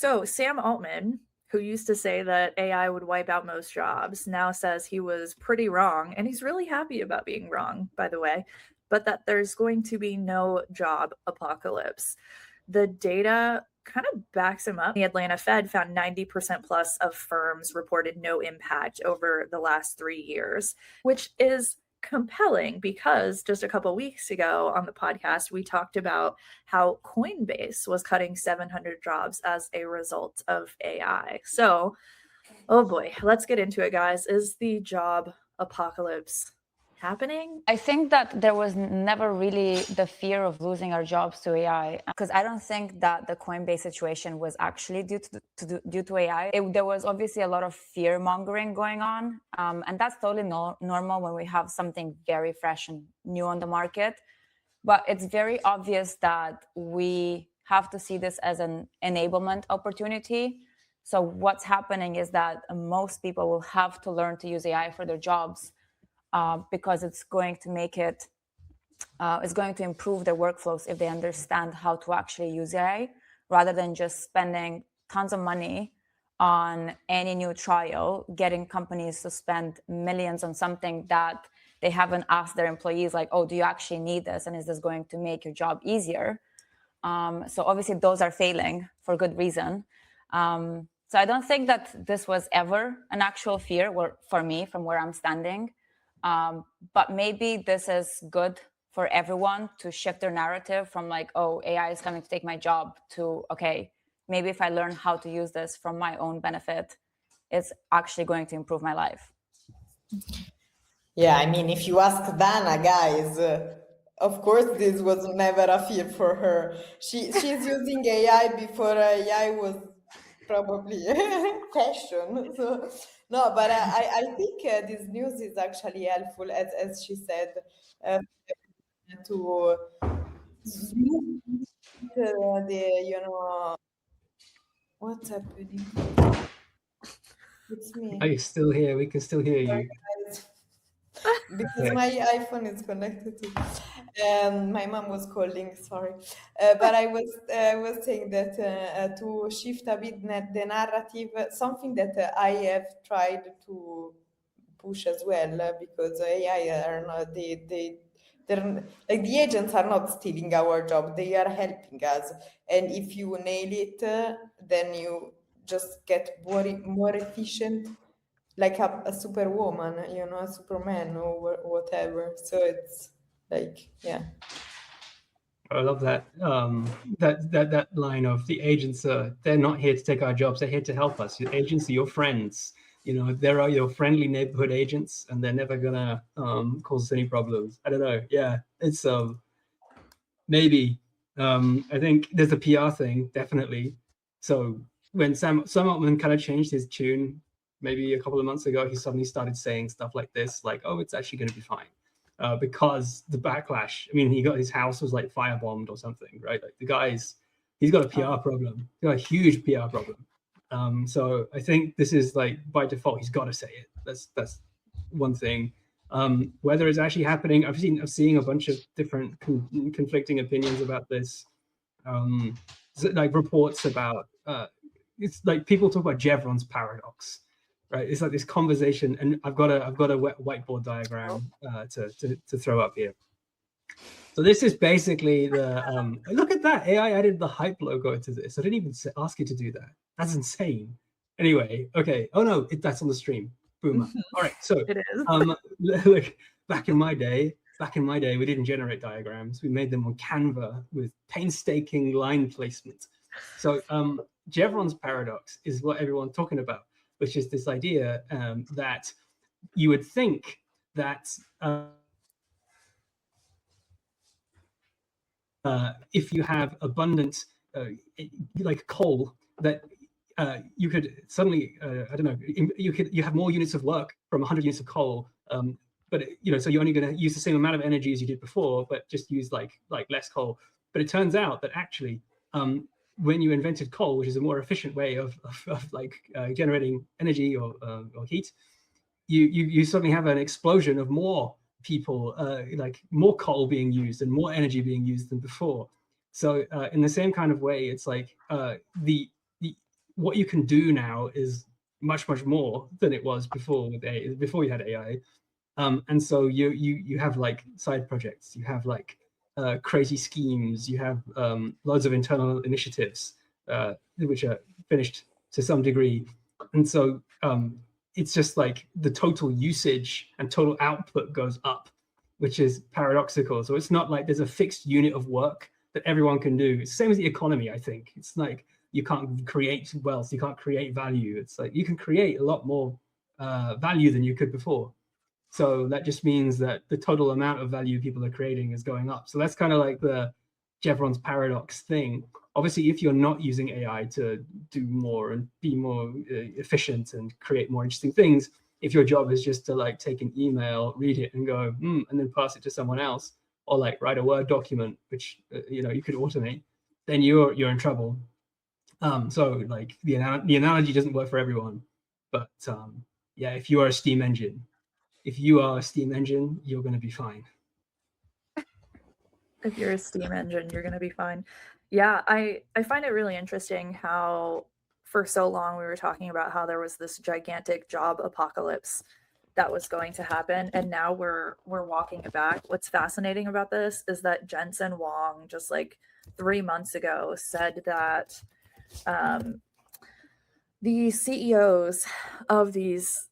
So Sam Altman, who used to say that AI would wipe out most jobs, now says he was pretty wrong, and he's really happy about being wrong, by the way, but that there's going to be no job apocalypse. The data kind of backs him up. The Atlanta Fed found 90% plus of firms reported no impact over the last 3 years, which is compelling because just a couple weeks ago on the podcast, we talked about how Coinbase was cutting 700 jobs as a result of AI. So, oh boy, let's get into it, guys. Is the job apocalypse happening? I think that there was never really the fear of losing our jobs to AI, because I don't think that the Coinbase situation was actually due to AI. There was obviously a lot of fear mongering going on, and that's totally normal when we have something very fresh and new on the market. But it's very obvious that we have to see this as an enablement opportunity. So what's happening is that most people will have to learn to use AI for their jobs. Because it's going to make it, it's going to improve their workflows if they understand how to actually use AI, rather than just spending tons of money on any new trial, getting companies to spend millions on something that they haven't asked their employees, like, oh, do you actually need this? And is this going to make your job easier? So obviously those are failing for good reason. So I don't think that this was ever an actual fear for me from where I'm standing. But maybe this is good for everyone to shift their narrative from like, oh, AI is coming to take my job, to, okay, maybe if I learn how to use this from my own benefit, it's actually going to improve my life. Yeah, I mean, if you ask Dana, guys, of course, this was never a fear for her. She's using AI before AI was probably fashion. So no, but I think this news is actually helpful, as she said, to smooth the what's happening. It's me. Are you still here? We can still hear you. Because my iPhone is connected to my mom was calling, sorry, but I was saying that to shift a bit the narrative, something that I have tried to push as well, because AI are not they're like, the agents are not stealing our job, they are helping us, and if you nail it, then you just get more efficient, like a superwoman, a superman or whatever. So it's like, yeah. I love that. That line of the agents they're not here to take our jobs, they're here to help us. Your agents are your friends. There are your friendly neighborhood agents, and they're never gonna cause us any problems. I don't know. Yeah, it's maybe. I think there's a PR thing, definitely. So when Sam Altman kind of changed his tune, maybe a couple of months ago, he suddenly started saying stuff like this, like, "Oh, it's actually going to be fine," because the backlash. I mean, his house was like firebombed or something, right? Like he's got a PR problem. He's got a huge PR problem. So I think this is like by default, he's got to say it. That's one thing. Whether it's actually happening, I'm seeing a bunch of different conflicting opinions about this. Like reports about it's like people talk about Jevons Paradox, right? It's like this conversation, and I've got a whiteboard diagram to throw up here. So this is basically the look at that, AI added the Hype logo to this. I didn't even ask you to do that. That's insane. Anyway, okay. Oh no, that's on the stream. Boom. All right. So It is. Look, back in my day, we didn't generate diagrams. We made them on Canva with painstaking line placement. So Jevons Paradox is what everyone's talking about, which is this idea that you would think that if you have abundant, like coal, that you could suddenly, I don't know, you have more units of work from 100 units of coal, but so you're only going to use the same amount of energy as you did before, but just use like less coal. But it turns out that actually, when you invented coal, which is a more efficient way of generating energy or heat, you suddenly have an explosion of more people, like more coal being used and more energy being used than before. So in the same kind of way, it's like what you can do now is much more than it was before before you had AI. And so you have like side projects, you have like crazy schemes, you have loads of internal initiatives which are finished to some degree, and so it's just like the total usage and total output goes up, which is paradoxical. So it's not like there's a fixed unit of work that everyone can do. It's the same as the economy, I think. It's like you can't create wealth, you can't create value. It's like you can create a lot more value than you could before. So that just means that the total amount of value people are creating is going up. So that's kind of like the Jevons Paradox thing. Obviously, if you're not using AI to do more and be more efficient and create more interesting things, if your job is just to like take an email, read it and go, and then pass it to someone else, or like write a Word document, which you could automate, then you're in trouble. So like the analogy doesn't work for everyone, but yeah, if you are a steam engine, you're going to be fine. If you're a steam engine, you're going to be fine. Yeah, I find it really interesting how for so long we were talking about how there was this gigantic job apocalypse that was going to happen, and now we're walking it back. What's fascinating about this is that Jensen Huang just like 3 months ago said that the CEOs of these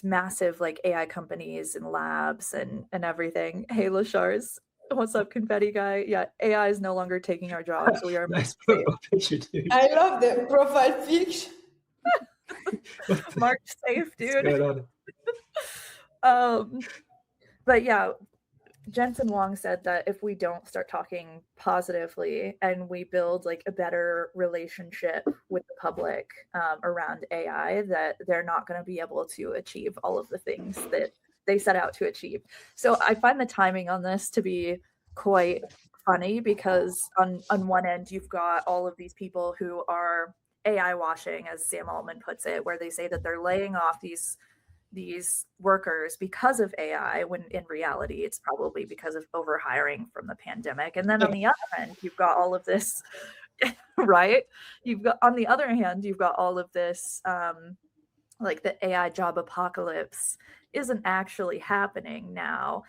massive like AI companies and labs and everything. Hey, Lashars, what's up, confetti guy? Yeah, AI is no longer taking our jobs. We are nice profile picture, dude. I love the profile picture. Mark safe, dude. But yeah, Jensen Huang said that if we don't start talking positively and we build like a better relationship with the public around AI, that they're not going to be able to achieve all of the things that they set out to achieve. So I find the timing on this to be quite funny because on one end, you've got all of these people who are AI washing, as Sam Altman puts it, where they say that they're laying off these workers because of AI, when in reality, it's probably because of overhiring from the pandemic. And then on the other end, you've got all of this, right? On the other hand, you've got all of this, like the AI job apocalypse isn't actually happening now.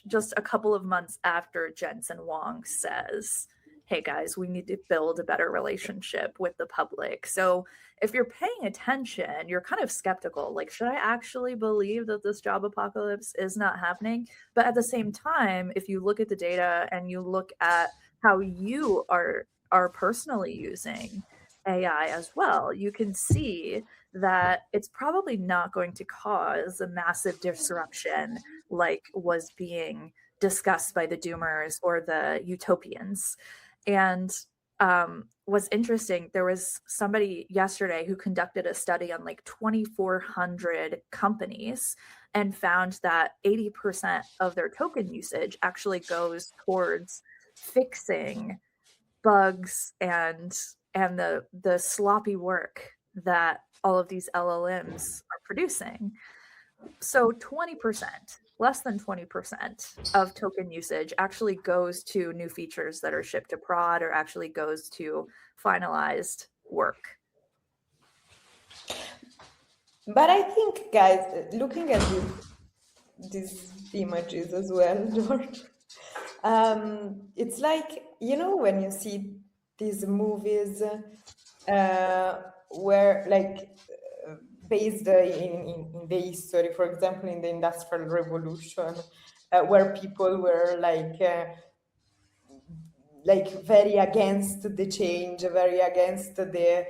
Just a couple of months after Jensen Huang says, hey guys, we need to build a better relationship with the public. So if you're paying attention, you're kind of skeptical. Like, should I actually believe that this job apocalypse is not happening? But at the same time, if you look at the data and you look at how you are personally using AI as well, you can see that it's probably not going to cause a massive disruption like was being discussed by the doomers or the utopians. And what's interesting, there was somebody yesterday who conducted a study on like 2,400 companies and found that 80% of their token usage actually goes towards fixing bugs and the sloppy work that all of these LLMs are producing. So 20%, less than 20% of token usage actually goes to new features that are shipped to prod or actually goes to finalized work. But I think, guys, looking at these images as well, George, it's like, when you see these movies where like based in the history, for example, in the Industrial Revolution, where people were like very against the change, very against the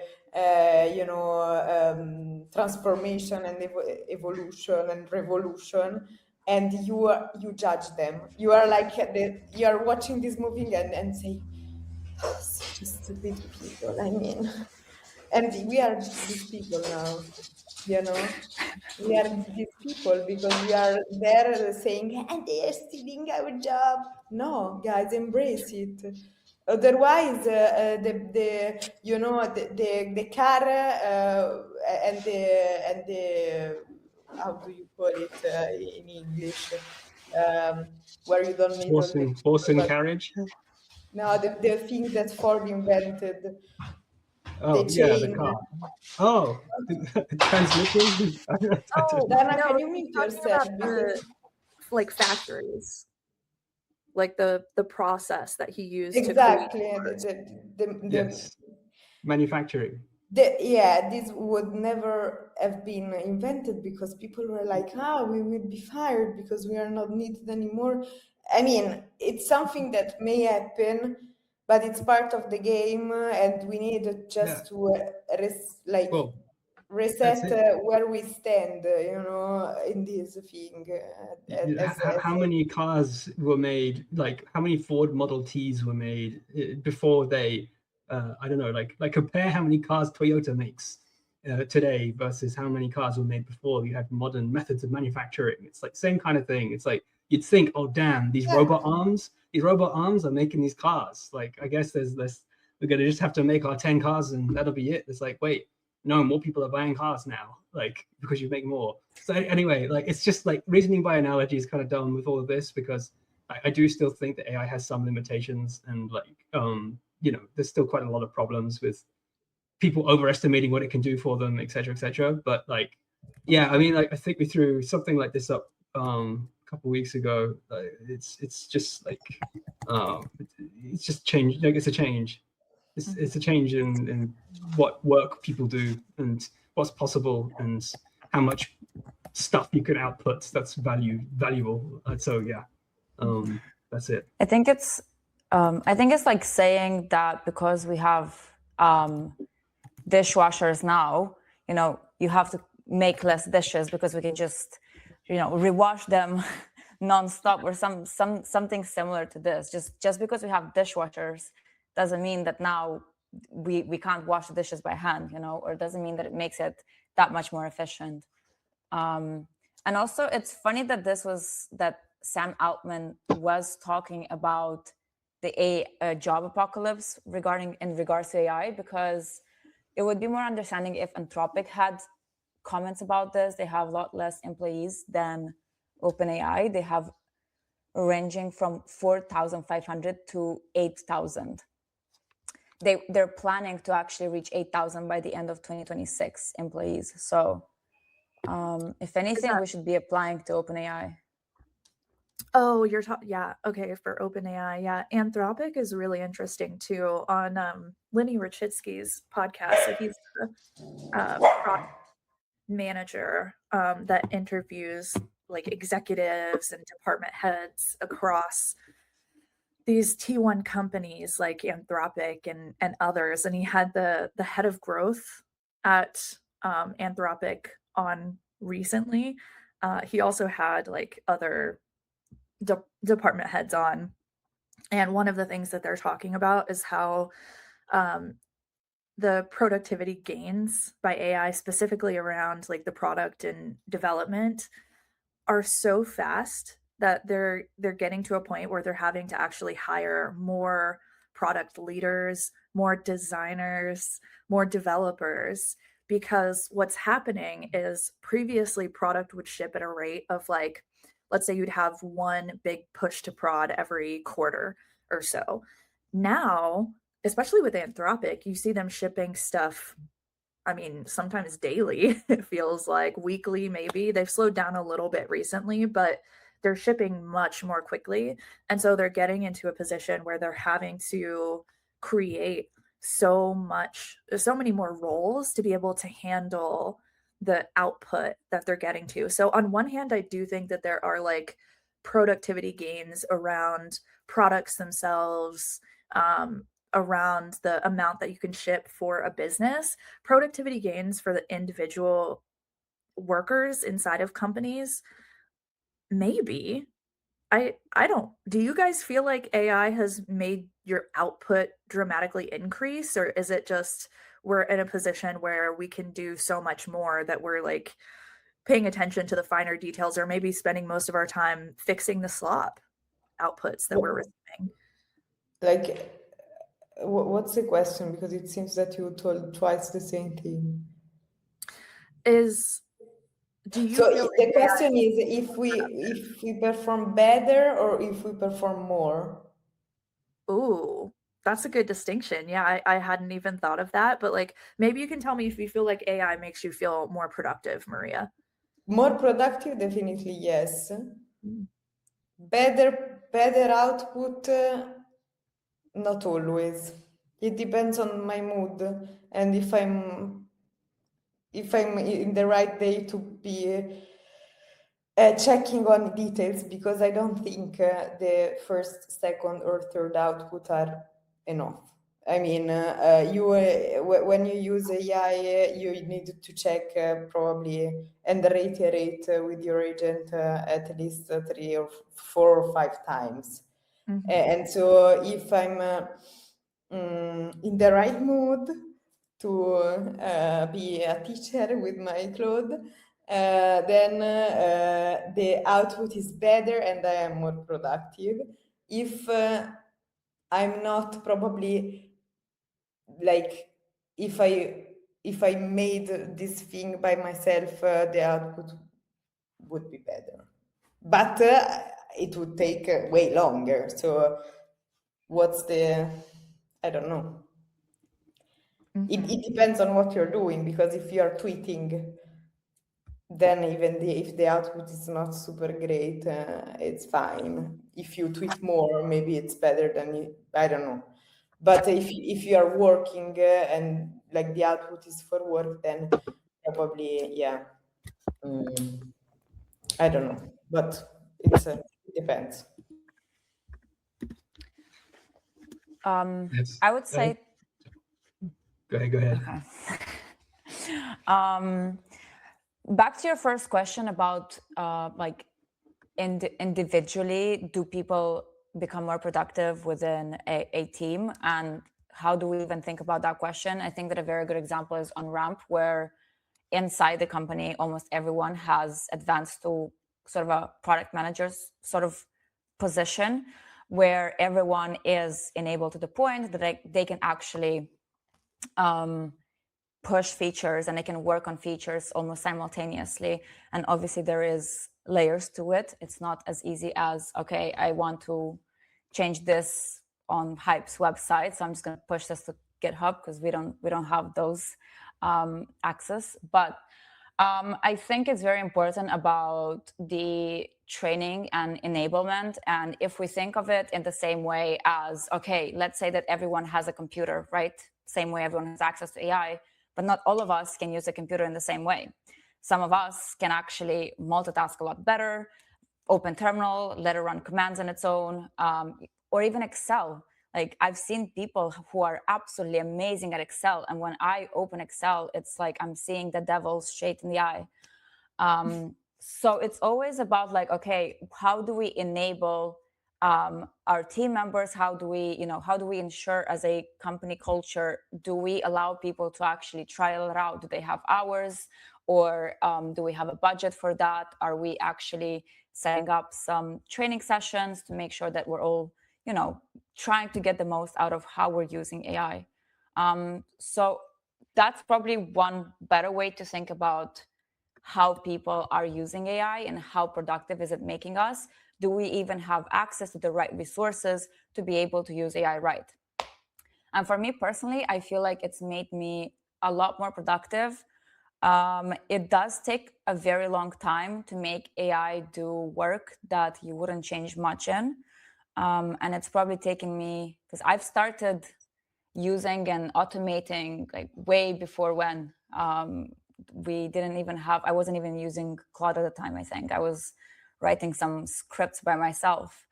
transformation and evolution and revolution, and you judge them. You are like you are watching this movie and say, oh, such stupid people. I mean, and we are these people now. We are these people because we are there saying, and they are stealing our job. No, guys, embrace it. Otherwise, the car and the how do you call it in English? Where you don't need horse and carriage. No, the thing that Ford invented. Oh, the yeah, the chain. car. Oh, transmission. I don't Oh, know. Dana, no, can you he's mute talking yourself? about the like factories, like the process that he used to create Exactly. cars. Yes, manufacturing. Yeah, this would never have been invented because people were like, we will be fired because we are not needed anymore. I mean, it's something that may happen, but it's part of the game, and we need just to Well, reset that's it. where we stand, in this thing. How many cars were made? Like, how many Ford Model Ts were made before they? I don't know. Like compare how many cars Toyota makes today versus how many cars were made before. You have modern methods of manufacturing. It's like same kind of thing. It's like you'd think, oh damn, these robot arms are making these cars. Like, I guess there's this. We're gonna just have to make our 10 cars and that'll be it. It's like, wait, no, more people are buying cars now, like, because you make more. So anyway, like, it's just like reasoning by analogy is kind of dumb with all of this, because I do still think that AI has some limitations, and like, there's still quite a lot of problems with people overestimating what it can do for them, et cetera, but like, yeah, I mean, like, I think we threw something like this up a couple of weeks ago. It's just like, it's just change. Like, it's a change. It's a change in what work people do and what's possible and how much stuff you can output that's valuable. So yeah, that's it. I think it's like saying that because we have dishwashers now, you have to make less dishes because we can just, rewash them nonstop, or something similar to this. Just because we have dishwashers doesn't mean that now we can't wash the dishes by hand, or doesn't mean that it makes it that much more efficient. And also, it's funny that Sam Altman was talking about the job apocalypse in regards to AI, because it would be more understanding if Anthropic had comments about this. They have a lot less employees than OpenAI. They have ranging from 4,500 to 8,000. They're planning to actually reach 8,000 by the end of 2026 employees. So if anything, we should be applying to OpenAI. Oh, you're talking, yeah. Okay, for OpenAI, yeah. Anthropic is really interesting too. On Lenny Rachitsky's podcast, so he's the product manager that interviews like executives and department heads across these T1 companies like Anthropic and others. And he had the head of growth at Anthropic on recently. He also had like other department heads on. And one of the things that they're talking about is how the productivity gains by AI, specifically around like the product and development, are so fast that they're getting to a point where they're having to actually hire more product leaders, more designers, more developers, because what's happening is previously product would ship at a rate of like, let's say you'd have one big push to prod every quarter or so. Now, especially with Anthropic, you see them shipping stuff, I mean, sometimes daily, it feels like weekly, maybe. They've slowed down a little bit recently, but they're shipping much more quickly. And so they're getting into a position where they're having to create so many more roles to be able to handle the output that they're getting to. So on one hand, I do think that there are like productivity gains around products themselves, around the amount that you can ship for a business, productivity gains for the individual workers inside of companies. Maybe. I don't, do you guys feel like AI has made your output dramatically increase, or is it just we're in a position where we can do so much more that we're like paying attention to the finer details, or maybe spending most of our time fixing the slop outputs that we're receiving? Like, what's the question? Because it seems that you told twice the same thing. Do you So feel the like question is if we perform better or if we perform more? Ooh, That's a good distinction. Yeah, I hadn't even thought of that, but like maybe you can tell me if you feel like AI makes you feel more productive, Maria. More productive, definitely yes. Mm. Better output, not always. It depends on my mood and if I'm in the right day to be checking on details, because I don't think the first, second, or third output are enough. I mean, when you use AI, you need to check probably and reiterate with your agent at least 3 or 4 or 5 times. Mhm. And so if I'm in the right mood to be a teacher with my Claude, then the output is better and I am more productive. If I'm not, probably, like, if I made this thing by myself, the output would be better, but it would take way longer. So what's the, I don't know. It depends on what you're doing, because if you're tweeting, then even if the output is not super great, it's fine. If you tweet more, maybe it's better than you, I don't know. But if you are working and like the output is for work, then probably, yeah. I don't know, but it depends. I would say. Go ahead. Okay. Back to your first question about like individually, do people become more productive within a team, and how do we even think about that question? I think that a very good example is on Ramp, where inside the company, almost everyone has advanced to sort of a product manager's sort of position, where everyone is enabled to the point that they can actually push features and they can work on features almost simultaneously. And obviously there is layers to it. It's not as easy as, okay, I want to change this on Hype's website, so I'm just going to push this to GitHub, because we don't have those access. But I think it's very important about the training and enablement. And if we think of it in the same way as, okay, let's say that everyone has a computer, right? Same way everyone has access to AI, but not all of us can use a computer in the same way. Some of us can actually multitask a lot better, open terminal, let it run commands on its own, or even Excel. Like, I've seen people who are absolutely amazing at Excel, and when I open Excel, it's like I'm seeing the devil straight in the eye. So it's always about like, okay, how do we enable our team members? How do we ensure as a company culture, do we allow people to actually trial it out? Do they have hours, or do we have a budget for that? Are we actually setting up some training sessions to make sure that we're all, trying to get the most out of how we're using AI? So that's probably one better way to think about how people are using AI and how productive is it making us. Do we even have access to the right resources to be able to use AI right? And for me personally, I feel like it's made me a lot more productive. It does take a very long time to make AI do work that you wouldn't change much in. And it's probably taking me, because I've started using and automating like way before when we didn't even have, I wasn't even using Claude at the time. I think I was writing some scripts by myself.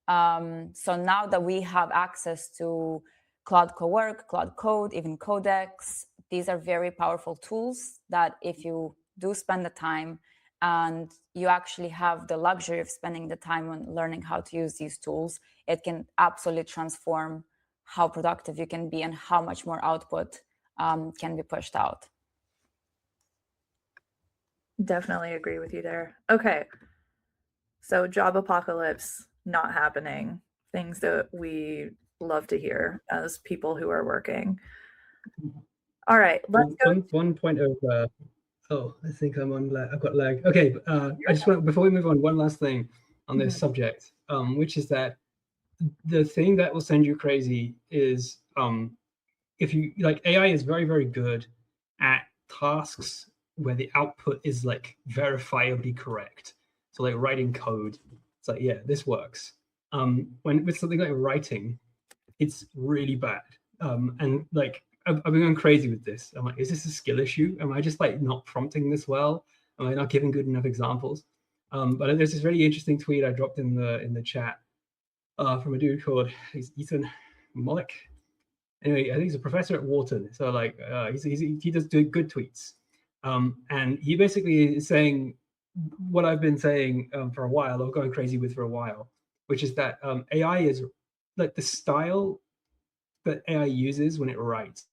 So now that we have access to Claude Cowork, Claude Code, even Codex, these are very powerful tools that if you do spend the time and you actually have the luxury of spending the time on learning how to use these tools, it can absolutely transform how productive you can be and how much more output can be pushed out. Definitely agree with you there. Okay. So job apocalypse not happening. Things that we love to hear as people who are working. All right, let's go. One point of I think I'm on lag. I've got lag. Okay, I just want, before we move on, one last thing on this subject, which is that the thing that will send you crazy is if you like, AI is very, very good at tasks where the output is like verifiably correct. So like writing code, it's like, yeah, this works. When with something like writing, it's really bad. And like I've been going crazy with this. I'm like, is this a skill issue? Am I just like not prompting this well? Am I not giving good enough examples? But there's this really interesting tweet I dropped in the chat from a dude called Ethan Mollick. Anyway, I think he's a professor at Wharton. So like he does do good tweets. And he basically is saying what I've been saying for a while, or going crazy with for a while, which is that AI is like the style that AI uses when it writes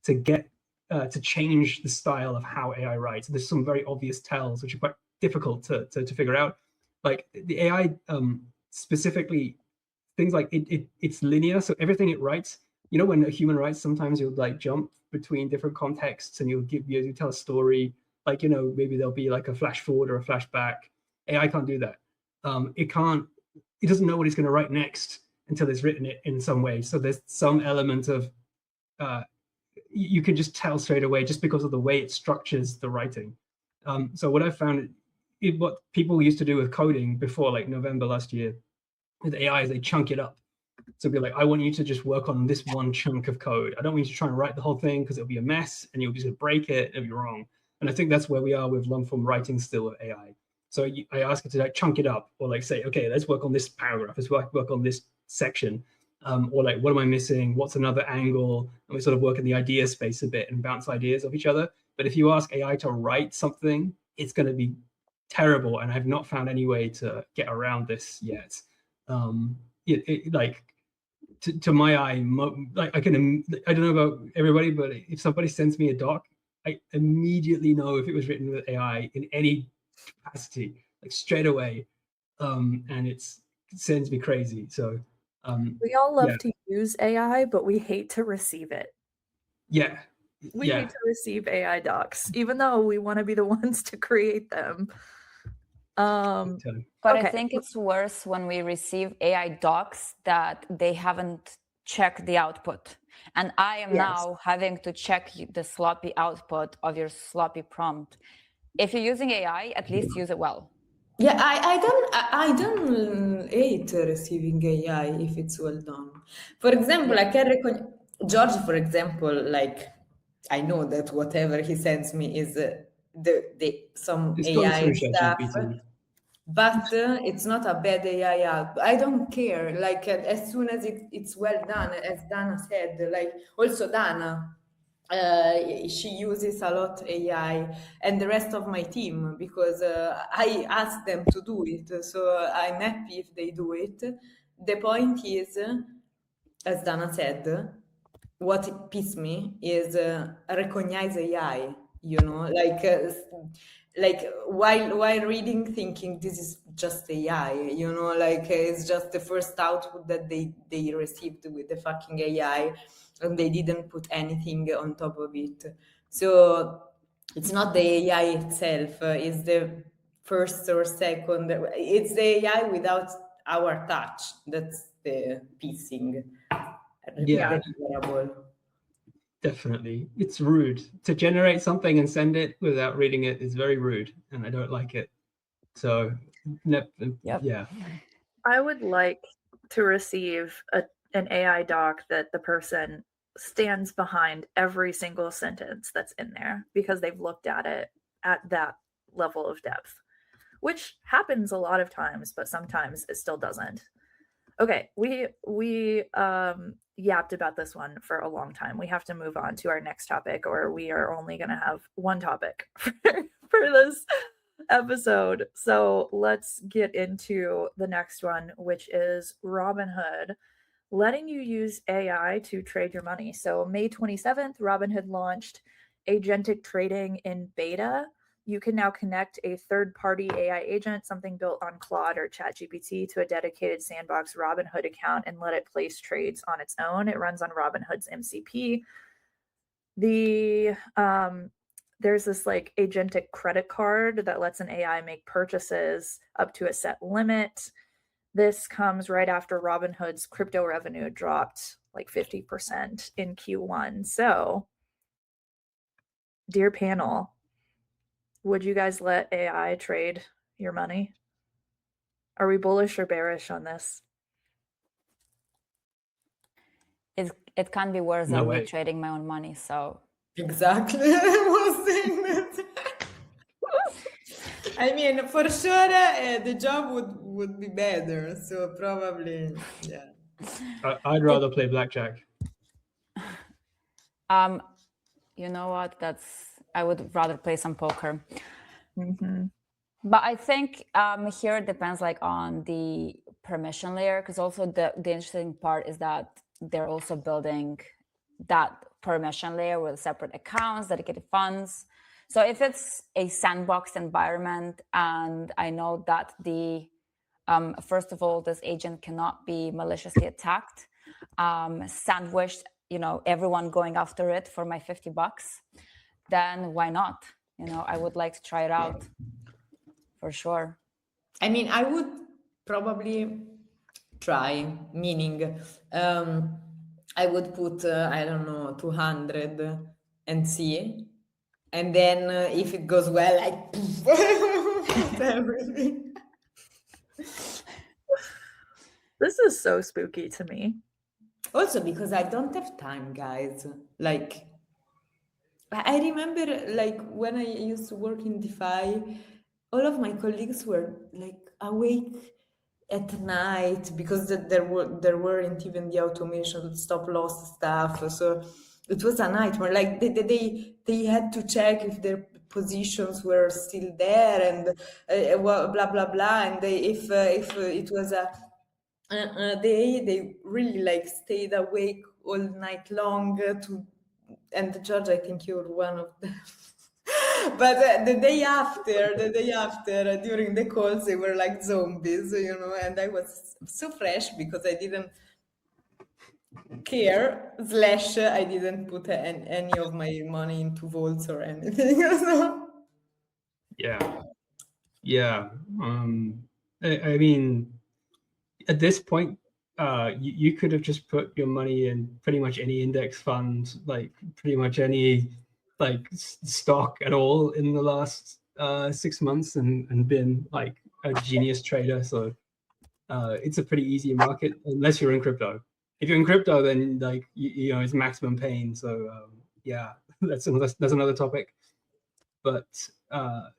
to get to change the style of how AI writes. There's some very obvious tells which are quite difficult to figure out. Like the AI specifically, things like it's linear, so everything it writes. You know, when a human writes, sometimes you'll like jump between different contexts and you tell a story. Like, you know, maybe there'll be like a flash forward or a flashback. AI can't do that. It doesn't know what it's going to write next until it's written it in some way. So there's some element of you can just tell straight away just because of the way it structures the writing. So what I found, what people used to do with coding before like November last year with AI is they chunk it up. So be like, I want you to just work on this one chunk of code. I don't want you to try and write the whole thing because it'll be a mess and you'll just break it and it'll be wrong. And I think that's where we are with long form writing still with AI. So I ask it to like chunk it up, or like say, okay, let's work on this paragraph, let's work on this section. Or like, what am I missing? What's another angle? And we sort of work in the idea space a bit and bounce ideas off each other. But if you ask AI to write something, it's going to be terrible. And I've not found any way to get around this yet. Like to my eye, like I don't know about everybody, but if somebody sends me a doc, I immediately know if it was written with AI in any capacity, like straight away. And it sends me crazy. So we all love to use AI, but we hate to receive it. Yeah. We hate to receive AI docs, even though we want to be the ones to create them. But okay. I think it's worse when we receive AI docs that they haven't checked the output. And I am now having to check the sloppy output of your sloppy prompt. If you're using AI, at least use it well. Yeah, I don't hate receiving AI if it's well done. For example, I can George, for example, like I know that whatever he sends me is some it's AI stuff, but it's not a bad AI out. I don't care. Like as soon as it's well done, as Dana said, like also Dana. She uses a lot AI and the rest of my team because I asked them to do it, so I'm happy if they do it. The point is, as Dana said, what pisses me is recognize AI, you know, like while reading thinking this is just AI, you know, like it's just the first output that they received with the fucking AI and they didn't put anything on top of it. So it's not the AI itself, it's the first or second, it's the AI without our touch. That's the pissing. Yeah. Definitely. It's rude. To generate something and send it without reading it is very rude, and I don't like it. So, yeah. I would like to receive an AI doc that the person stands behind every single sentence that's in there because they've looked at it at that level of depth, which happens a lot of times, but sometimes it still doesn't. Okay, we yapped about this one for a long time. We have to move on to our next topic, or we are only going to have one topic for this episode. So let's get into the next one, which is Robinhood letting you use AI to trade your money. So May 27th, Robinhood launched agentic trading in beta. You can now connect a third-party AI agent, something built on Claude or ChatGPT, to a dedicated sandbox Robinhood account and let it place trades on its own. It runs on Robinhood's MCP. The there's this like agentic credit card that lets an AI make purchases up to a set limit. This comes right after Robinhood's crypto revenue dropped like 50% in Q1. So, dear panel, would you guys let AI trade your money? Are we bullish or bearish on this? It can't be worse No than way. me trading my own money. So Exactly. I was saying that. I mean, for sure, the job would be better. So probably, yeah. I'd rather play blackjack. you know what? I would rather play some poker. Mm-hmm. But I think here it depends like on the permission layer, because also the interesting part is that they're also building that permission layer with separate accounts, dedicated funds. So if it's a sandbox environment, and I know that the first of all, this agent cannot be maliciously attacked, sandwiched, everyone going after it for my $50, then why not? I would like to try it out for sure. I mean, I would probably try, meaning I would put, I don't know, 200 and see. And then if it goes well, I put everything. This is so spooky to me. Also because I don't have time, guys. Like, I remember like when I used to work in DeFi, all of my colleagues were like awake at night because there weren't even the automation stop loss stuff. So it was a nightmare. Like they had to check if their positions were still there and blah blah blah. And if it was a they really like stayed awake all night long to. And George, I think you're one of them. But the day after, during the calls, they were like zombies, and I was so fresh because I didn't care, / I didn't put any of my money into vaults or anything. So. Yeah. I mean, at this point, you could have just put your money in pretty much any index fund, like pretty much any like stock at all in the last 6 months and been like a genius trader. So it's a pretty easy market unless you're in crypto. If you're in crypto, then like it's maximum pain. So yeah, that's another topic. But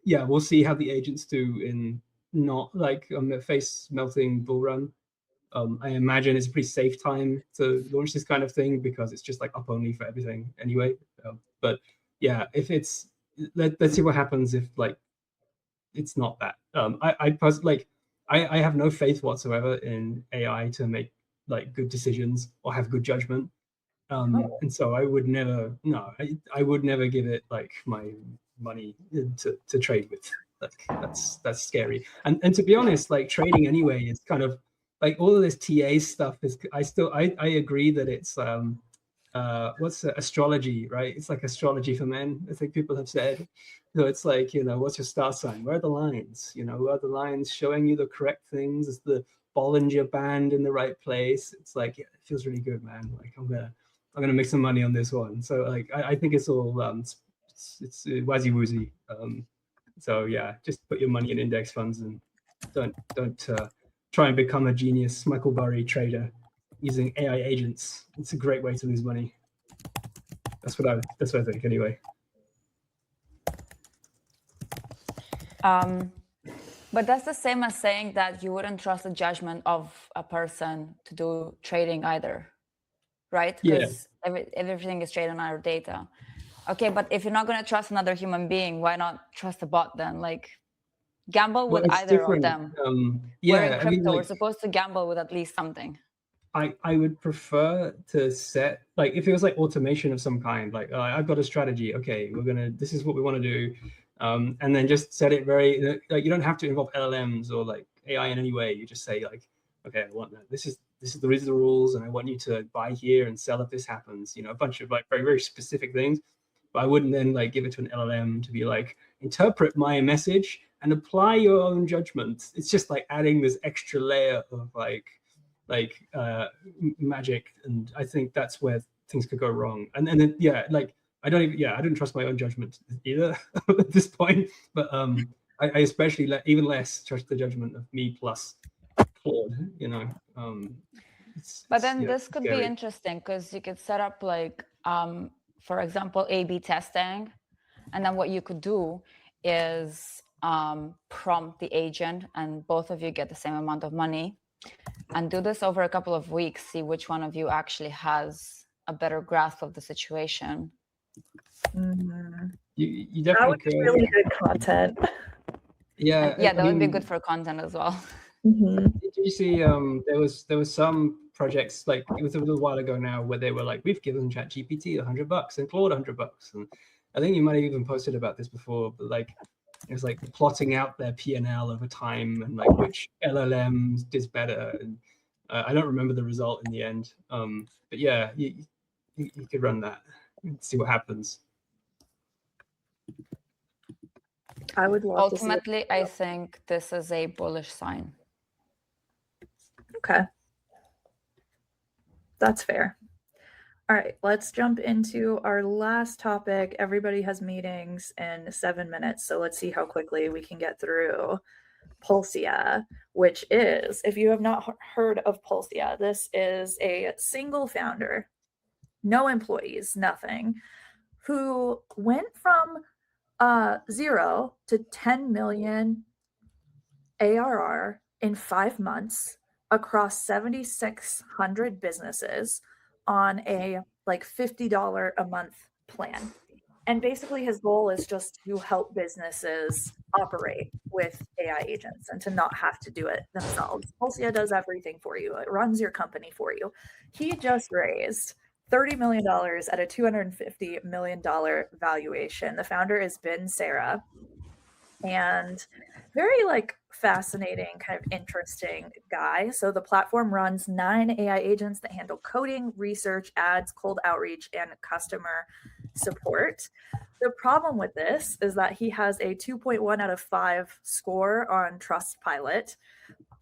yeah, we'll see how the agents do in not like a face melting bull run. I imagine it's a pretty safe time to launch this kind of thing because it's just like up only for everything anyway. But yeah, if it's let's see what happens if like it's not that. I have no faith whatsoever in AI to make like good decisions or have good judgment. And so I would never give it like my money to trade with. Like that's scary. And to be honest, like trading anyway is kind of like all of this TA stuff is I agree that it's what's astrology, right? It's like astrology for men, I think people have said. So it's like, what's your star sign? Where are the lines? Where are the lines showing you the correct things? Is the Bollinger Band in the right place? It's like, yeah, it feels really good, man. Like I'm gonna make some money on this one. So like I think it's all it's wazzy woozy. So yeah, just put your money in index funds and don't try and become a genius Michael Burry trader using AI agents. It's a great way to lose money. That's what I think anyway. But that's the same as saying that you wouldn't trust the judgment of a person to do trading either, right? Because everything is traded on our data. Okay, but if you're not going to trust another human being, why not trust a bot then? Like, gamble with either different. Of them. We're in crypto, we're supposed to gamble with at least something. I would prefer to set, like, if it was like automation of some kind, like I've got a strategy, okay, this is what we want to do, and then just set it very, like, you don't have to involve LLMs or like AI in any way. You just say like, okay, I want that. These are the rules, and I want you to buy here and sell if this happens. A bunch of like very, very specific things. but I wouldn't then like give it to an LLM to be like, interpret my message and apply your own judgment. It's just like adding this extra layer of like magic, and I think that's where things could go wrong. And then like I didn't trust my own judgment either at this point, but I especially even less trust the judgment of me plus Claude, you know. But then this could be interesting because you could set up like, for example, A/B testing, and then what you could do is prompt the agent, and both of you get the same amount of money, and do this over a couple of weeks. See which one of you actually has a better grasp of the situation. Mm-hmm. You definitely that would be really good content. Yeah, and, that would be good for content as well. Mm-hmm. Did you see there was some projects, like it was a little while ago now, where they were like, we've given ChatGPT $100 and Claude $100, and I think you might have even posted about this before, but like it was like plotting out their P&L over time and like which LLM did better, and I don't remember the result in the end, but yeah, you could run that and see what happens. I would love Ultimately, to see I think this is a bullish sign. Okay. That's fair. All right, let's jump into our last topic. Everybody has meetings in 7 minutes, so let's see how quickly we can get through Pulsia, which is, if you have not heard of Pulsia, this is a single founder, no employees, nothing, who went from 0 to 10 million ARR in 5 months across 7,600 businesses on a like $50 a month plan. And basically his goal is just to help businesses operate with AI agents and to not have to do it themselves. Pulsia does everything for you. It runs your company for you. He just raised $30 million at a $250 million valuation. The founder is Ben Sarah, and very like fascinating, kind of interesting guy. So the platform runs 9 AI agents that handle coding, research, ads, cold outreach, and customer support. The problem with this is that he has a 2.1 out of 5 score on Trustpilot.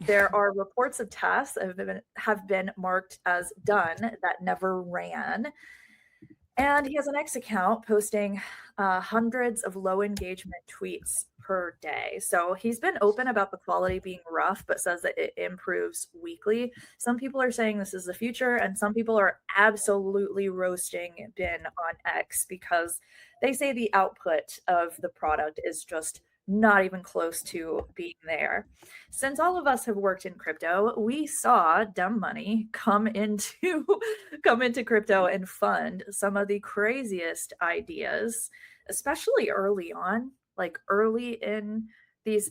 There are reports of tasks that have been marked as done that never ran. And he has an X account posting hundreds of low engagement tweets per day. So he's been open about the quality being rough, but says that it improves weekly. Some people are saying this is the future, and some people are absolutely roasting Ben on X because they say the output of the product is just not even close to being there. Since all of us have worked in crypto, we saw dumb money come into crypto and fund some of the craziest ideas, especially early on, like early in these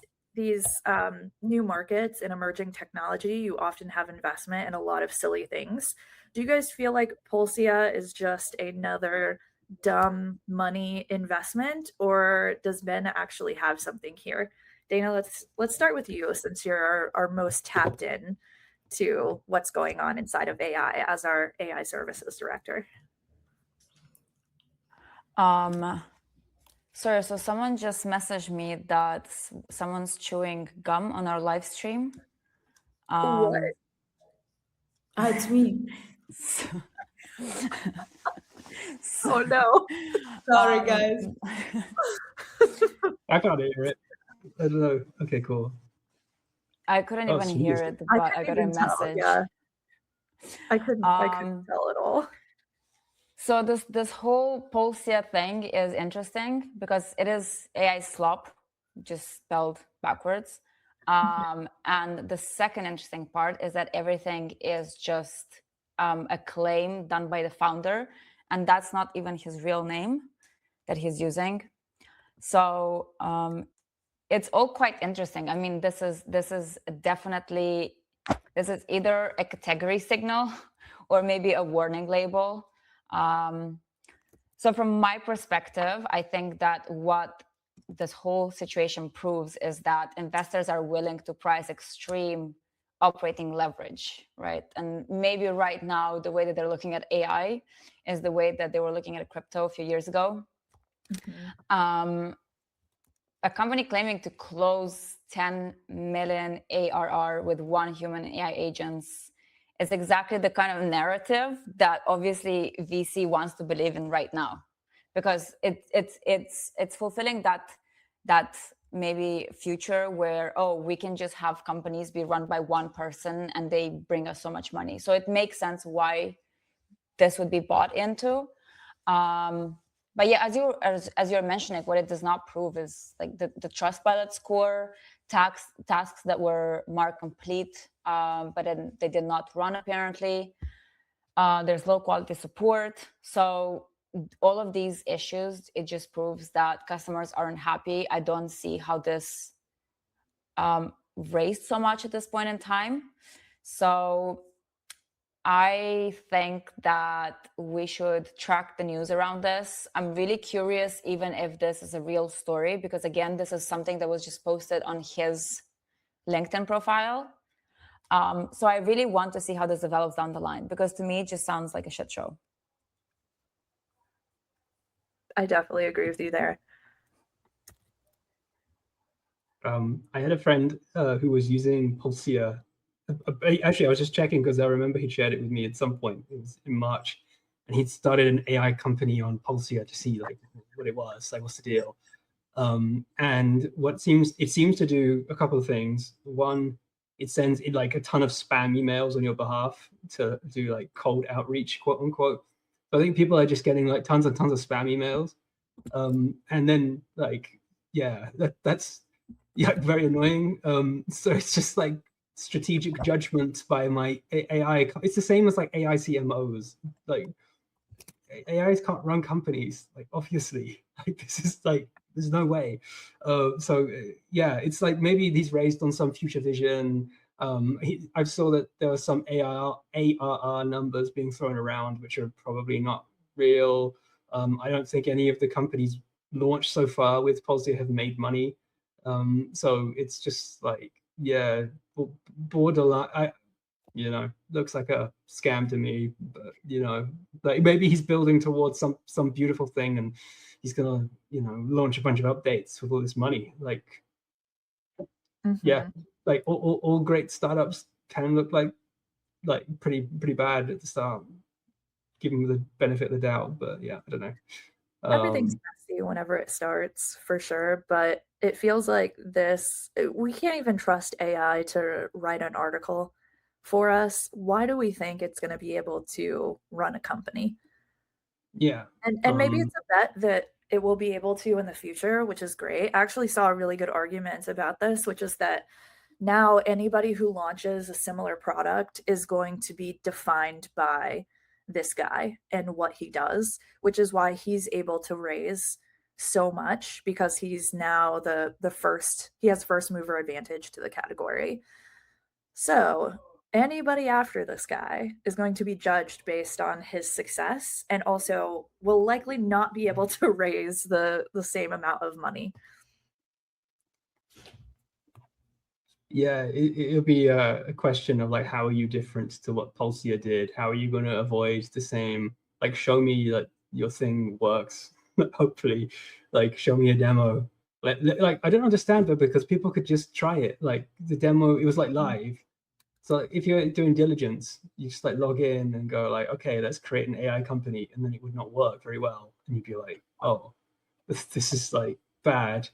new markets and emerging technology. You often have investment in a lot of silly things. Do you guys feel like Pulsia is just another dumb money investment, or does Ben actually have something here? Dana, let's start with you, since you're our most tapped in to what's going on inside of AI as our AI services director. Sorry, so someone just messaged me that someone's chewing gum on our live stream. What? It's me. Oh no. Sorry, guys. I can't hear it. I don't know. Okay, cool. I couldn't even hear it, but I got a message. Yeah. I couldn't tell at all. So this whole Pulsia thing is interesting because it is AI slop, just spelled backwards. And the second interesting part is that everything is just a claim done by the founder, and that's not even his real name that he's using. So it's all quite interesting. I mean, this is definitely, this is either a category signal or maybe a warning label. So from my perspective, I think that what this whole situation proves is that investors are willing to price extreme operating leverage, right? And maybe right now, the way that they're looking at AI is the way that they were looking at crypto a few years ago. A company claiming to close 10 million ARR with one human AI agents is exactly the kind of narrative that obviously VC wants to believe in right now, because it's fulfilling that maybe future where, oh, we can just have companies be run by one person and they bring us so much money. So it makes sense why this would be bought into. But yeah, as you're mentioning, what it does not prove is like the Trustpilot score, tasks that were marked complete, but then they did not run apparently. There's low quality support. So all of these issues, it just proves that customers aren't happy. I don't see how this raised so much at this point in time. So I think that we should track the news around this. I'm really curious, even if this is a real story, because again, this is something that was just posted on his LinkedIn profile. So I really want to see how this develops down the line, because to me, it just sounds like a shit show. I definitely agree with you there. I had a friend who was using Pulsea. Actually, I was just checking because I remember he shared it with me at some point. It was in March, and he'd started an AI company on Pulsea to see like what it was, like what's the deal. And it seems to do a couple of things. One, it sends it like a ton of spam emails on your behalf to do like cold outreach, quote unquote. I think people are just getting like tons and tons of spam emails, and then like that's very annoying. So it's just like strategic judgment by my AI. It's the same as like AI CMOs. Like AIs can't run companies. Like obviously, like this is like there's no way. Yeah, it's like maybe he's raised on some future vision. I saw that there were some ARR numbers being thrown around, which are probably not real. I don't think any of the companies launched so far with Pulsea have made money. So it's just like, yeah, borderline. Looks like a scam to me. But like maybe he's building towards some beautiful thing, and he's gonna launch a bunch of updates with all this money. Like, yeah, like all great startups can look like pretty bad at the start, giving the benefit of the doubt. But yeah, I don't know. Everything's messy whenever it starts, for sure, but it feels like we can't even trust AI to write an article for us. Why do we think it's going to be able to run a company? Yeah. And maybe it's a bet that it will be able to in the future, which is great. I actually saw a really good argument about this, which is that now anybody who launches a similar product is going to be defined by this guy and what he does, which is why he's able to raise so much, because he's now he has first mover advantage to the category. So anybody after this guy is going to be judged based on his success, and also will likely not be able to raise the same amount of money. Yeah, it'll be a question of like, how are you different to what Pulsea did? How are you going to avoid the same? Like, show me like your thing works. Hopefully, like show me a demo. Like I don't understand, but because people could just try it. Like the demo, it was like live. So if you're doing diligence, you just like log in and go like, okay, let's create an AI company, and then it would not work very well, and you'd be like, oh, this is like bad.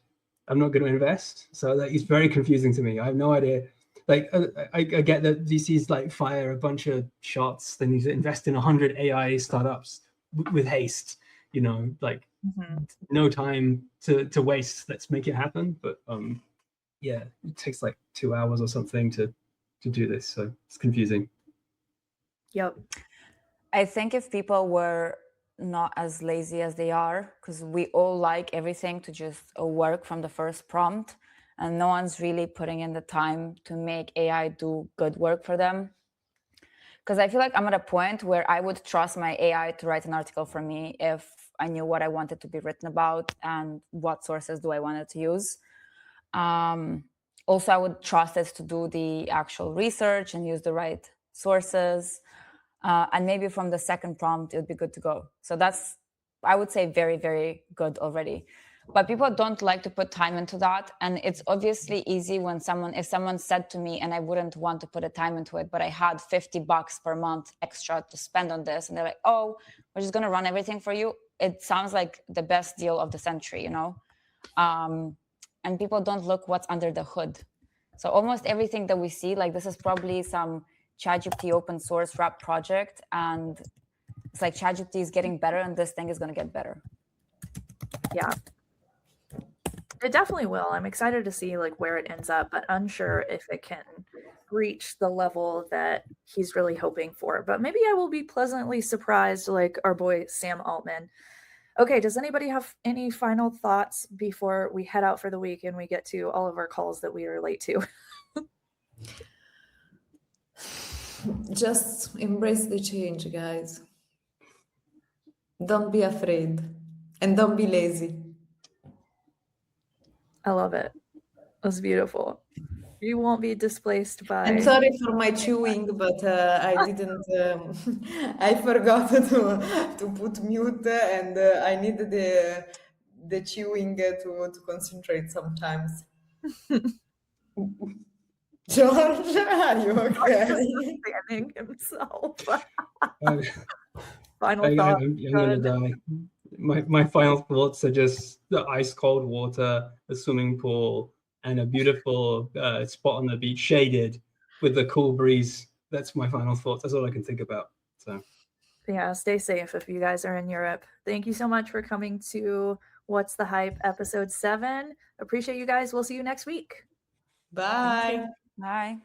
I'm not going to invest. So like, it's very confusing to me. I have no idea. Like I get that VCs like fire a bunch of shots, then you invest in 100 AI startups with haste. Like no time to waste. Let's make it happen. But yeah, it takes like 2 hours or something to do this. So it's confusing. Yep. I think if people were not as lazy as they are, because we all like everything to just work from the first prompt, and no one's really putting in the time to make AI do good work for them. Because I feel like I'm at a point where I would trust my AI to write an article for me if I knew what I wanted to be written about and what sources do I want it to use. Also, I would trust it to do the actual research and use the right sources. And maybe from the second prompt, it would be good to go. So that's I would say very, very good already. But people don't like to put time into that. And it's obviously easy when if someone said to me, and I wouldn't want to put a time into it, but I had $50 per month extra to spend on this. And they're like, oh, we're just going to run everything for you. It sounds like the best deal of the century, you know? And people don't look what's under the hood. So almost everything that we see, like this is probably some ChatGPT open source wrap project. And it's like ChatGPT is getting better and this thing is going to get better. Yeah. It definitely will. I'm excited to see like where it ends up, but unsure if it can reach the level that he's really hoping for. But maybe I will be pleasantly surprised, like our boy Sam Altman. Okay, does anybody have any final thoughts before we head out for the week and we get to all of our calls that we are late to? Just embrace the change, guys. Don't be afraid and don't be lazy. I love it. That's beautiful. You won't be displaced by... I'm sorry for my chewing, but I didn't, I forgot to put mute and I needed the chewing to concentrate sometimes. George, are you okay? Understanding himself. Final thoughts. I'm gonna die. My final thoughts are just the ice cold water, a swimming pool, and a beautiful spot on the beach, shaded with the cool breeze. That's my final thoughts. That's all I can think about. So yeah, stay safe if you guys are in Europe. Thank you so much for coming to What's the Hype episode 7. Appreciate you guys. We'll see you next week. Bye. Bye.